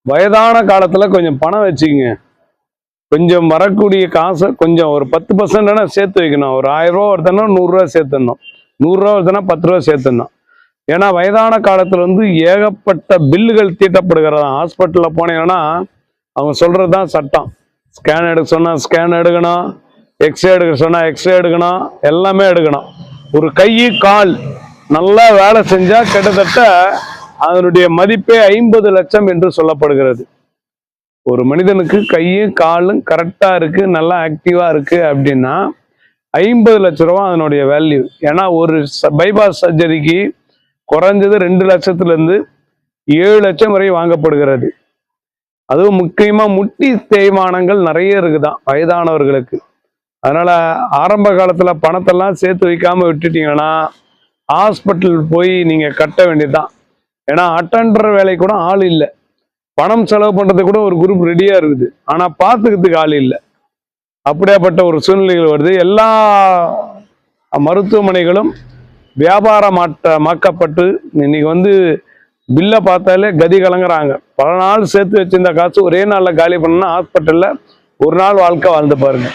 வயதான காலத்துல கொஞ்சம் பணம் வச்சுக்கங்க. கொஞ்சம் வரக்கூடிய காசை கொஞ்சம் ஒரு 10% சேர்த்து வைக்கணும். ஒரு 1000 ரூபா ஒருத்தனா 100 ரூபா சேர்த்துடணும். 100 ரூபா ஒருத்தனா 10 ரூபா சேர்த்துடணும். ஏன்னா வயதான காலத்துல ஏகப்பட்ட பில்லுகள் தீட்டப்படுகிறதா. ஹாஸ்பிட்டல்ல போனீங்கன்னா அவங்க சொல்றதுதான் சட்டம். ஸ்கேன் எடுக்க சொன்னா ஸ்கேன் எடுக்கணும், எக்ஸ்ரே எடுக்க சொன்னா எக்ஸ்ரே எடுக்கணும், எல்லாமே எடுக்கணும். ஒரு கை கால் நல்லா வேலை செஞ்சா கிட்டத்தட்ட அதனுடைய மதிப்பே 50 லட்சம் என்று சொல்லப்படுகிறது. ஒரு மனிதனுக்கு கையும் காலும் கரெக்டா இருக்கு, நல்லா ஆக்டிவா இருக்கு அப்படின்னா 50 லட்சம் ரூபா அதனுடைய வேல்யூ. ஏன்னா ஒரு பைபாஸ் சர்ஜரிக்கு குறைஞ்சது 2 லட்சத்துல இருந்து 7 லட்சம் வரை வாங்கப்படுகிறது. அதுவும் முக்கியமா முட்டி தேய்மானங்கள் நிறைய இருக்குதான் வயதானவர்களுக்கு. அதனால ஆரம்ப காலத்துல பணத்தெல்லாம் சேர்த்து வைக்காம விட்டுட்டீங்கன்னா ஹாஸ்பிட்டல் போய் நீங்க கட்ட வேண்டியதுதான். ஏன்னா அட்டெண்டர் வேலை கூட ஆள் இல்லை, பணம் செலவு பண்றது கூட ஒரு குரூப் ரெடியா இருக்குது, ஆனா பார்த்துக்கிறதுக்கு ஆள் இல்லை. அப்படியாப்பட்ட ஒரு சூழ்நிலைகள் வருது. எல்லா மருத்துவமனைகளும் வியாபாரமாக்கப்பட்டு இன்னைக்கு பில்லை பார்த்தாலே கதி கலங்குறாங்க. பல நாள் சேர்த்து வச்சிருந்த காசு ஒரே நாள்ல காலி பண்ணா ஹாஸ்பிட்டல்ல ஒரு நாள் வாழ்க்கை வாழ்ந்து பாருங்க.